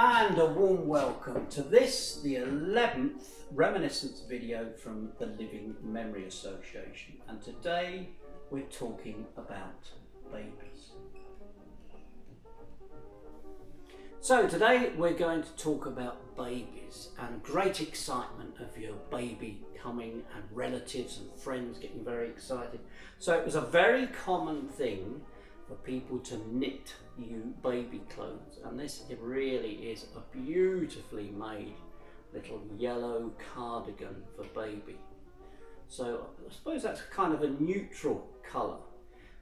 And a warm welcome to this, the 11th Reminiscence video from the Living Memory Association. And today we're talking about babies. So today we're going to talk about babies and great excitement of your baby coming and relatives and friends getting very excited. So it was a very common thing for people to knit you baby clothes, and this it really is a beautifully made little yellow cardigan for baby. So I suppose that's kind of a neutral colour,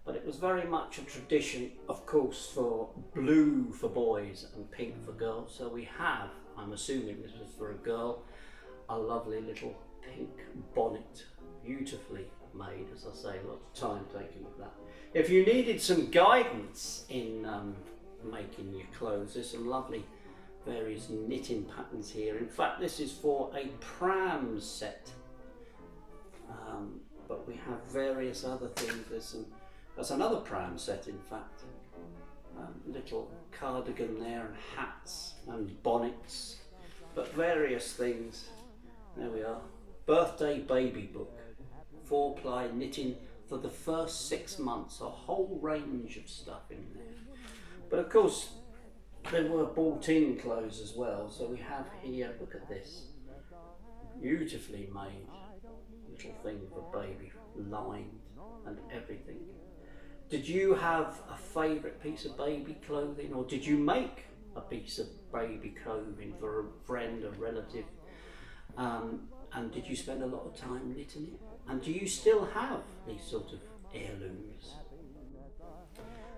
but it was very much a tradition, of course, for blue for boys and pink for girls. So we have, I'm assuming this was for a girl, a lovely little pink bonnet, beautifully made, as I say, lots of time taken with that. If you needed some guidance in making your clothes, there's some lovely various knitting patterns here. In fact, this is for a pram set, but we have various other things. That's another pram set, in fact. Little cardigan there, and hats and bonnets, but various things. There we are. Birthday baby book, 4-ply knitting for the first 6 months, a whole range of stuff in there. But of course, there were bought-in clothes as well. So we have here, look at this, beautifully made little thing for baby, lined and everything. Did you have a favourite piece of baby clothing, or did you make a piece of baby clothing for a friend, a relative? And did you spend a lot of time knitting it? And do you still have these sort of heirlooms?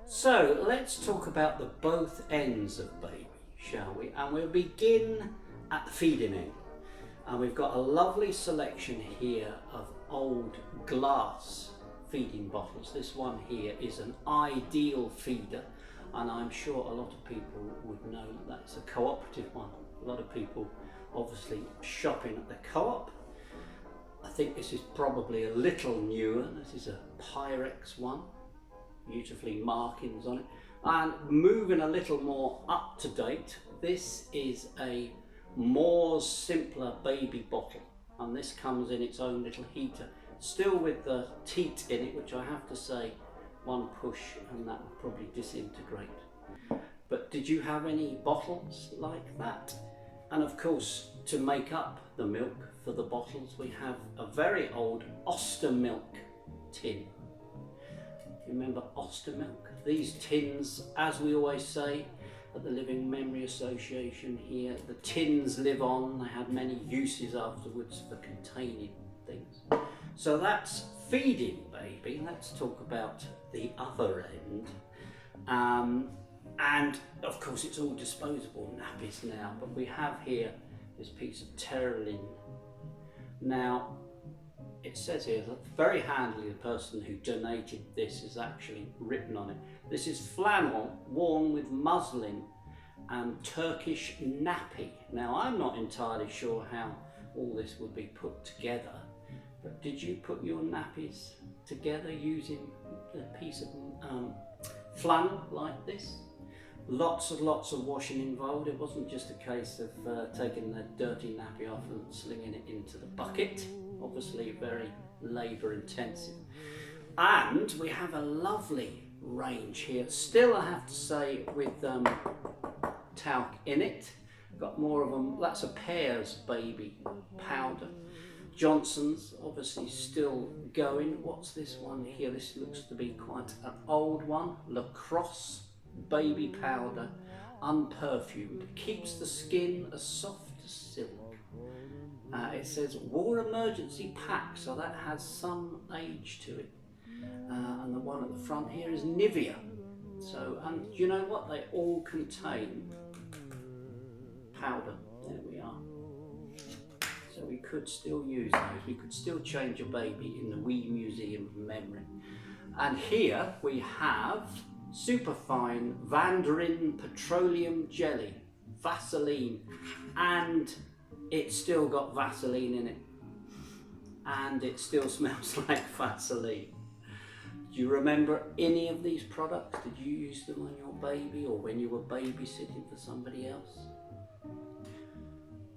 So let's talk about the both ends of baby, shall we? And we'll begin at the feeding end. And we've got a lovely selection here of old glass feeding bottles. This one here is an ideal feeder, and I'm sure a lot of people would know that that's a cooperative one. A lot of people obviously shopping at the co-op. I think this is probably a little newer. This is a Pyrex one, beautifully markings on it. And moving a little more up to date, this is a more simpler baby bottle, and this comes in its own little heater, still with the teat in it, which I have to say, one push and that will probably disintegrate. But did you have any bottles like that? And of course, to make up the milk for the bottles, we have a very old Oster milk tin. You remember Oster milk? These tins, as we always say at the Living Memory Association here, the tins live on. They had many uses afterwards for containing things. So that's feeding baby. Let's talk about the other end. And of course it's all disposable nappies now, but we have here this piece of terylin. Now it says here that very handily the person who donated this is actually written on it. This is flannel worn with muslin and Turkish nappy. Now I'm not entirely sure how all this would be put together, but did you put your nappies together using a piece of flannel like this? Lots of washing involved. It wasn't just a case of taking the dirty nappy off and slinging it into the bucket. Obviously very labour intensive. And we have a lovely range here, still I have to say, with talc in it. Got more of them. That's a Pears baby powder. Johnson's obviously still going. What's this one here? This looks to be quite an old one. Lacrosse baby powder, unperfumed, keeps the skin as soft as silk. It says war emergency pack, so that has some age to it. And the one at the front here is Nivea. So, and you know what? They all contain powder. There we are. So we could still use those. We could still change a baby in the wee museum of memory. And here we have superfine Vandarin petroleum jelly, Vaseline, and it's still got Vaseline in it, and it still smells like Vaseline. Do you remember any of these products? Did you use them on your baby or when you were babysitting for somebody else?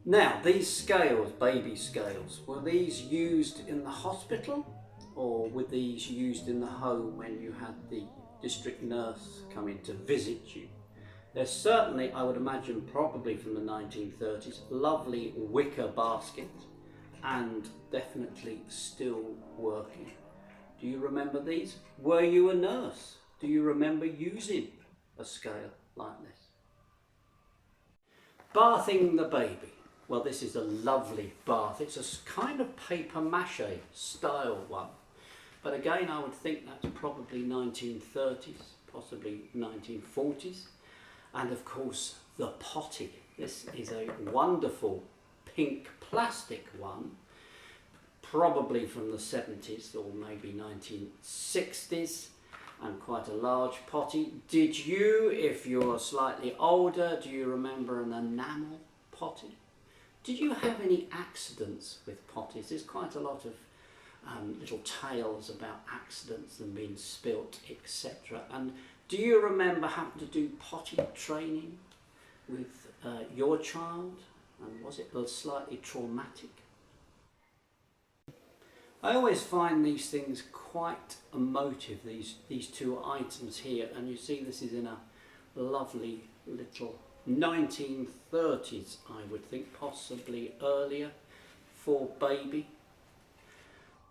Now, these scales, baby scales, were these used in the hospital or were these used in the home when you had the district nurse come in to visit you? There's certainly, I would imagine, probably from the 1930s, lovely wicker basket and definitely still working. Do you remember these? Were you a nurse? Do you remember using a scale like this? Bathing the baby. Well, this is a lovely bath. It's a kind of paper mache style one. But again, I would think that's probably 1930s, possibly 1940s. And of course, the potty. This is a wonderful pink plastic one, probably from the 70s or maybe 1960s, and quite a large potty. Did you, if you're slightly older, do you remember an enamel potty? Did you have any accidents with potties? There's quite a lot of little tales about accidents and being spilt, etc. And do you remember having to do potty training with your child? And was it slightly traumatic? I always find these things quite emotive, these two items here. And you see this is in a lovely little 1930s, I would think, possibly earlier, for baby.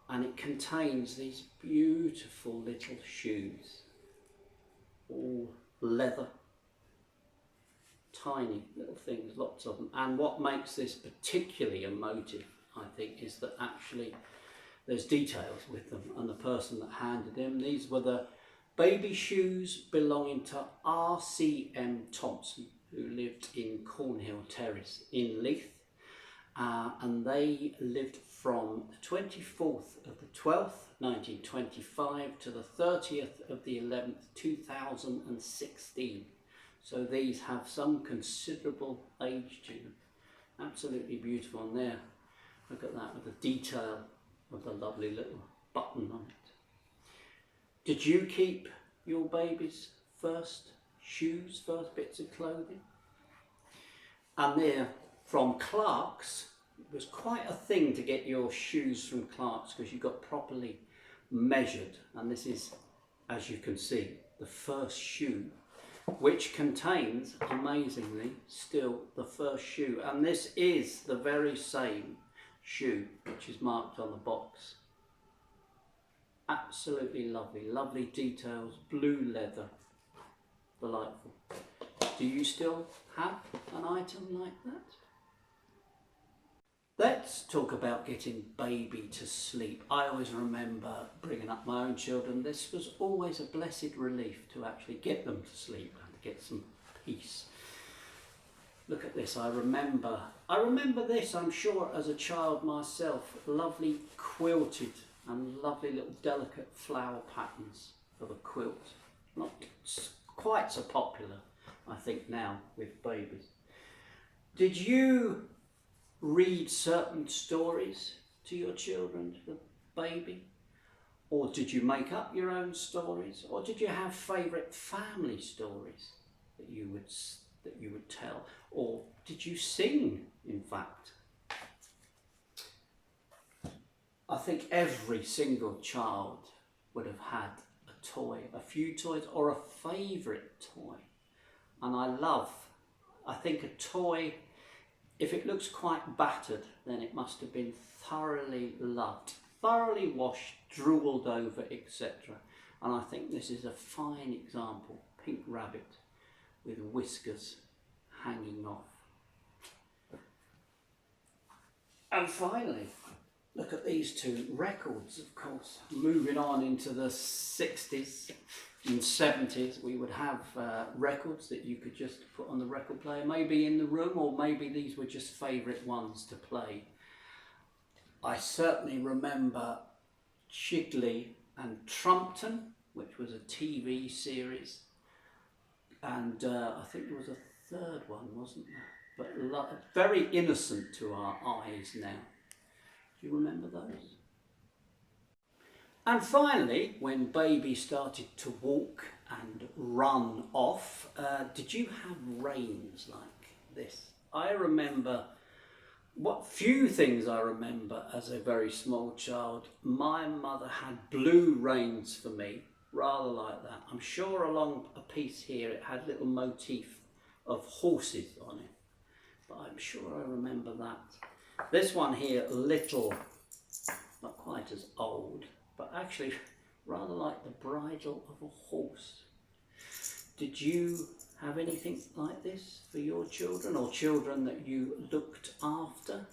And it contains these beautiful little shoes, all leather, tiny little things, lots of them. And what makes this particularly emotive, I think, is that actually there's details with them, and the person that handed them, these were the baby shoes belonging to R.C.M. Thompson, who lived in Cornhill Terrace in Leith. And they lived from the 24th of the 12th, 1925 to the 30th of the 11th, 2016. So these have some considerable age to them. Absolutely beautiful. And there, look at that with the detail of the lovely little button on it. Did you keep your baby's first shoes, first bits of clothing? And there, from Clark's, it was quite a thing to get your shoes from Clark's because you got properly measured. And this is, as you can see, the first shoe, which contains, amazingly, still the first shoe. And this is the very same shoe which is marked on the box. Absolutely lovely, lovely details, blue leather, delightful. Do you still have an item like that? Let's talk about getting baby to sleep. I always remember bringing up my own children. This was always a blessed relief to actually get them to sleep and to get some peace. Look at this. I remember this, I'm sure, as a child myself. Lovely quilted and lovely little delicate flower patterns of a quilt. Not quite so popular, I think, now with babies. Did you read certain stories to your children, to the baby? Or did you make up your own stories? Or did you have favourite family stories that you would tell? Or did you sing, in fact? I think every single child would have had a toy, a few toys, or a favourite toy. And I think a toy, if it looks quite battered, then it must have been thoroughly loved, thoroughly washed, drooled over, etc. And I think this is a fine example. Pink rabbit with whiskers hanging off. And finally, look at these two records, of course. Moving on into the 60s and 70s, we would have records that you could just put on the record player, maybe in the room, or maybe these were just favourite ones to play. I certainly remember Chigley and Trumpton, which was a TV series, and I think there was a third one, wasn't there? But very innocent to our eyes now. Do you remember those? And finally, when baby started to walk and run off, did you have reins like this? I remember What few things I remember as a very small child, my mother had blue reins for me, rather like that. I'm sure along a piece here it had little motif of horses on it, but I'm sure I remember that. This one here, little, not quite as old, but actually rather like the bridle of a horse. Did you have anything like this for your children, or children that you looked after?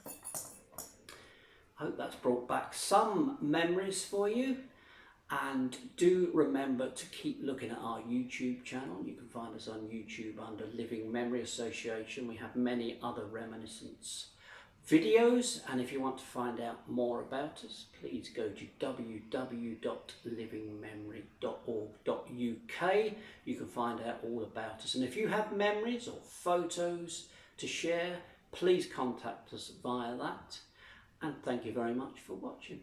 I hope that's brought back some memories for you. And do remember to keep looking at our YouTube channel. You can find us on YouTube under Living Memory Association. We have many other Reminiscence videos, and if you want to find out more about us, please go to www.livingmemory.org.uk. You can find out all about us, and if you have memories or photos to share, please contact us via that. And thank you very much for watching.